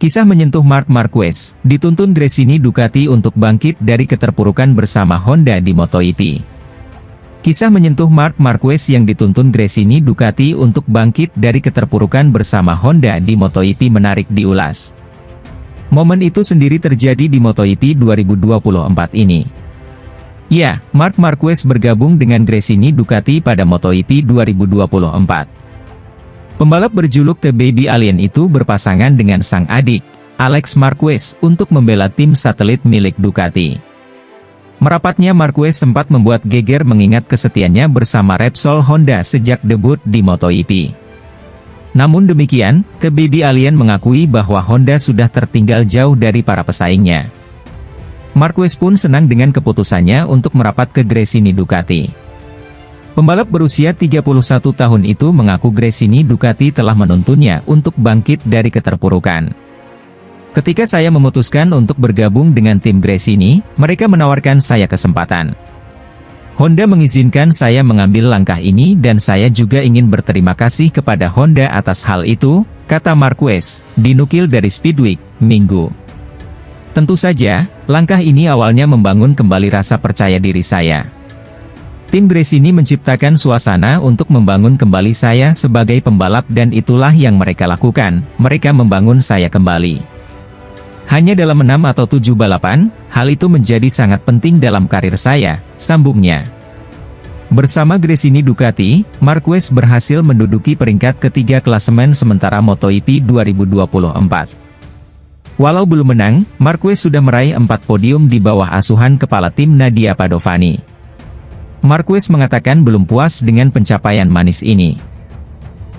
Kisah menyentuh Marc Marquez, dituntun Gresini Ducati untuk bangkit dari keterpurukan bersama Honda di MotoGP. Kisah menyentuh Marc Marquez yang dituntun Gresini Ducati untuk bangkit dari keterpurukan bersama Honda di MotoGP menarik diulas. Momen itu sendiri terjadi di MotoGP 2024 ini. Ya, Marc Marquez bergabung dengan Gresini Ducati pada MotoGP 2024. Pembalap berjuluk The Baby Alien itu berpasangan dengan sang adik, Alex Marquez, untuk membela tim satelit milik Ducati. Merapatnya Marquez sempat membuat geger mengingat kesetiaannya bersama Repsol Honda sejak debut di MotoGP. Namun demikian, The Baby Alien mengakui bahwa Honda sudah tertinggal jauh dari para pesaingnya. Marquez pun senang dengan keputusannya untuk merapat ke Gresini Ducati. Pembalap berusia 31 tahun itu mengaku Gresini Ducati telah menuntunnya untuk bangkit dari keterpurukan. Ketika saya memutuskan untuk bergabung dengan tim Gresini, mereka menawarkan saya kesempatan. Honda mengizinkan saya mengambil langkah ini dan saya juga ingin berterima kasih kepada Honda atas hal itu, kata Marquez, dinukil dari Speedweek, Minggu. Tentu saja, langkah ini awalnya membangun kembali rasa percaya diri saya. Tim Gresini menciptakan suasana untuk membangun kembali saya sebagai pembalap dan itulah yang mereka lakukan, mereka membangun saya kembali. Hanya dalam 6 atau 7 balapan, hal itu menjadi sangat penting dalam karir saya, sambungnya. Bersama Gresini Ducati, Marquez berhasil menduduki peringkat ketiga klasemen sementara MotoGP 2024. Walau belum menang, Marquez sudah meraih 4 podium di bawah asuhan kepala tim Nadia Padovani. Marquez mengatakan belum puas dengan pencapaian manis ini.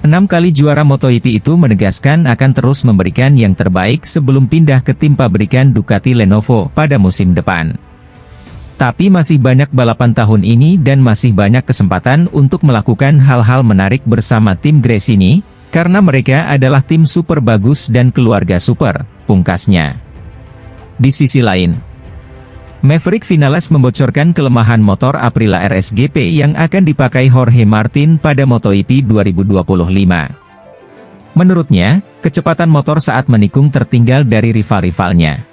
6 kali juara MotoGP itu menegaskan akan terus memberikan yang terbaik sebelum pindah ke tim pabrikan Ducati Lenovo pada musim depan. Tapi masih banyak balapan tahun ini dan masih banyak kesempatan untuk melakukan hal-hal menarik bersama tim Gresini, karena mereka adalah tim super bagus dan keluarga super, pungkasnya. Di sisi lain, Maverick Vinales membocorkan kelemahan motor Aprilia RSGP yang akan dipakai Jorge Martin pada MotoGP 2025. Menurutnya, kecepatan motor saat menikung tertinggal dari rival-rivalnya.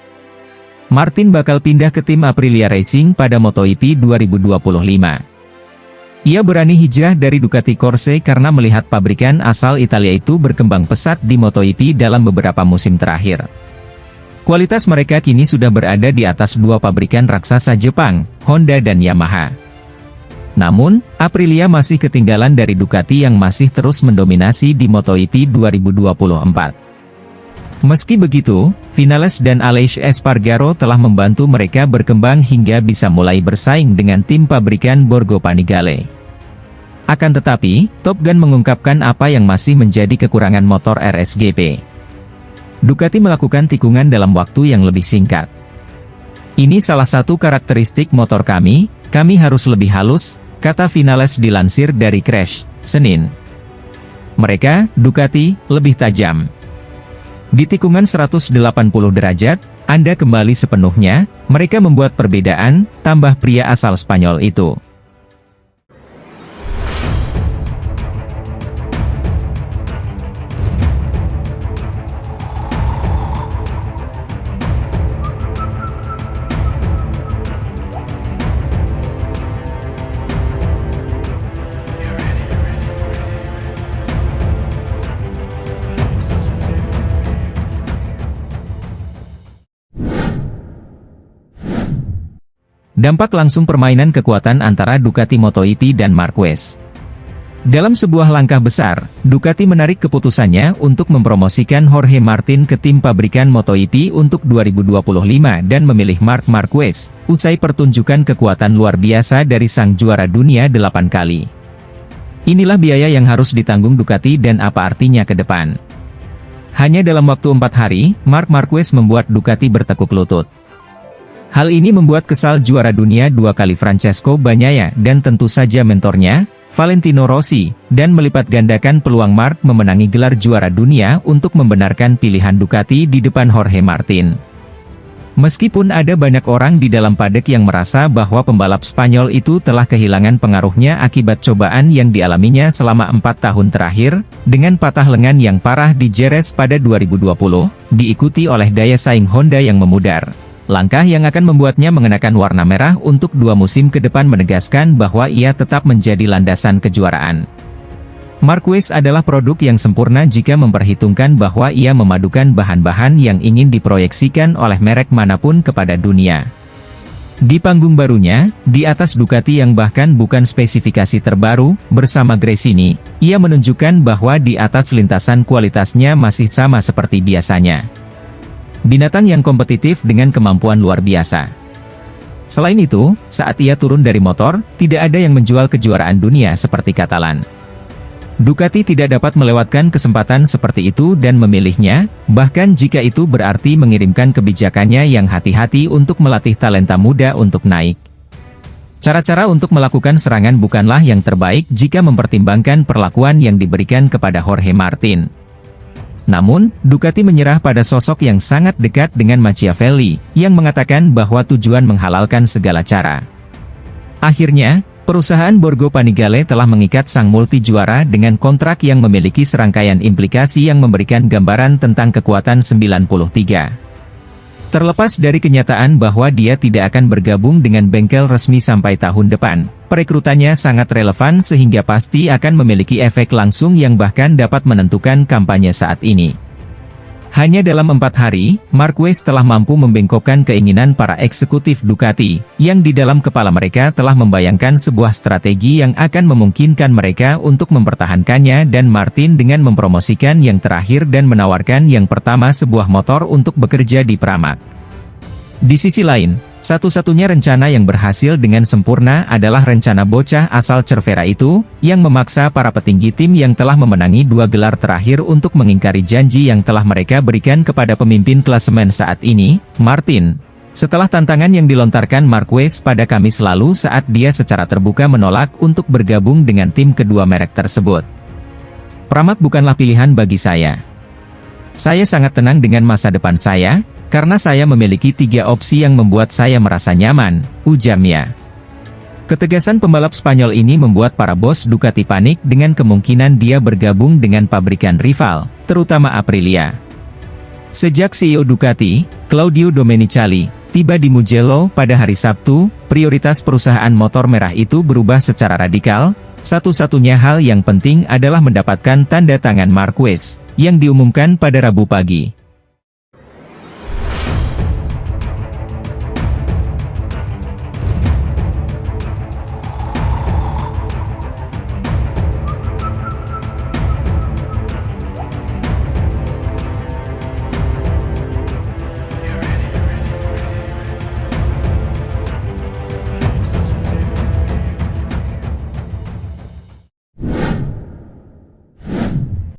Martin bakal pindah ke tim Aprilia Racing pada MotoGP 2025. Ia berani hijrah dari Ducati Corse karena melihat pabrikan asal Italia itu berkembang pesat di MotoGP dalam beberapa musim terakhir. Kualitas mereka kini sudah berada di atas dua pabrikan raksasa Jepang, Honda dan Yamaha. Namun, Aprilia masih ketinggalan dari Ducati yang masih terus mendominasi di MotoGP 2024. Meski begitu, Vinales dan Aleix Espargaro telah membantu mereka berkembang hingga bisa mulai bersaing dengan tim pabrikan Borgo Panigale. Akan tetapi, Top Gun mengungkapkan apa yang masih menjadi kekurangan motor RSGP. Ducati melakukan tikungan dalam waktu yang lebih singkat. Ini salah satu karakteristik motor kami harus lebih halus, kata Vinales dilansir dari Crash, Senin. Mereka, Ducati, lebih tajam. Di tikungan 180 derajat, Anda kembali sepenuhnya, mereka membuat perbedaan, tambah pria asal Spanyol itu. Dampak langsung permainan kekuatan antara Ducati MotoGP dan Marquez. Dalam sebuah langkah besar, Ducati menarik keputusannya untuk mempromosikan Jorge Martin ke tim pabrikan MotoGP untuk 2025 dan memilih Marc Marquez, usai pertunjukan kekuatan luar biasa dari sang juara dunia 8 kali. Inilah biaya yang harus ditanggung Ducati dan apa artinya ke depan. Hanya dalam waktu 4 hari, Marc Marquez membuat Ducati bertekuk lutut. Hal ini membuat kesal juara dunia 2 kali Francesco Bagnaia dan tentu saja mentornya, Valentino Rossi, dan melipat gandakan peluang Marc memenangi gelar juara dunia untuk membenarkan pilihan Ducati di depan Jorge Martin. Meskipun ada banyak orang di dalam paddock yang merasa bahwa pembalap Spanyol itu telah kehilangan pengaruhnya akibat cobaan yang dialaminya selama 4 tahun terakhir, dengan patah lengan yang parah di Jerez pada 2020, diikuti oleh daya saing Honda yang memudar. Langkah yang akan membuatnya mengenakan warna merah untuk 2 musim ke depan menegaskan bahwa ia tetap menjadi landasan kejuaraan. Marquez adalah produk yang sempurna jika memperhitungkan bahwa ia memadukan bahan-bahan yang ingin diproyeksikan oleh merek manapun kepada dunia. Di panggung barunya, di atas Ducati yang bahkan bukan spesifikasi terbaru, bersama Gresini, ia menunjukkan bahwa di atas lintasan kualitasnya masih sama seperti biasanya. Binatang yang kompetitif dengan kemampuan luar biasa. Selain itu, saat ia turun dari motor, tidak ada yang menjual kejuaraan dunia seperti Catalan. Ducati tidak dapat melewatkan kesempatan seperti itu dan memilihnya, bahkan jika itu berarti mengirimkan kebijakannya yang hati-hati untuk melatih talenta muda untuk naik. Cara-cara untuk melakukan serangan bukanlah yang terbaik jika mempertimbangkan perlakuan yang diberikan kepada Jorge Martin. Namun, Ducati menyerah pada sosok yang sangat dekat dengan Machiavelli, yang mengatakan bahwa tujuan menghalalkan segala cara. Akhirnya, perusahaan Borgo Panigale telah mengikat sang multi-juara dengan kontrak yang memiliki serangkaian implikasi yang memberikan gambaran tentang kekuatan 93. Terlepas dari kenyataan bahwa dia tidak akan bergabung dengan bengkel resmi sampai tahun depan, perekrutannya sangat relevan sehingga pasti akan memiliki efek langsung yang bahkan dapat menentukan kampanye saat ini. Hanya dalam 4 hari, Marquez telah mampu membengkokkan keinginan para eksekutif Ducati, yang di dalam kepala mereka telah membayangkan sebuah strategi yang akan memungkinkan mereka untuk mempertahankannya dan Martin dengan mempromosikan yang terakhir dan menawarkan yang pertama sebuah motor untuk bekerja di Pramac. Di sisi lain, satu-satunya rencana yang berhasil dengan sempurna adalah rencana bocah asal Cervera itu, yang memaksa para petinggi tim yang telah memenangi 2 gelar terakhir untuk mengingkari janji yang telah mereka berikan kepada pemimpin klasemen saat ini, Martin. Setelah tantangan yang dilontarkan Marquez pada Kamis lalu saat dia secara terbuka menolak untuk bergabung dengan tim kedua merek tersebut. Pramac bukanlah pilihan bagi saya. Saya sangat tenang dengan masa depan saya, karena saya memiliki 3 opsi yang membuat saya merasa nyaman, ujarnya. Ketegasan pembalap Spanyol ini membuat para bos Ducati panik dengan kemungkinan dia bergabung dengan pabrikan rival, terutama Aprilia. Sejak CEO Ducati, Claudio Domenicali, tiba di Mugello pada hari Sabtu, prioritas perusahaan motor merah itu berubah secara radikal. Satu-satunya hal yang penting adalah mendapatkan tanda tangan Marquez, yang diumumkan pada Rabu pagi.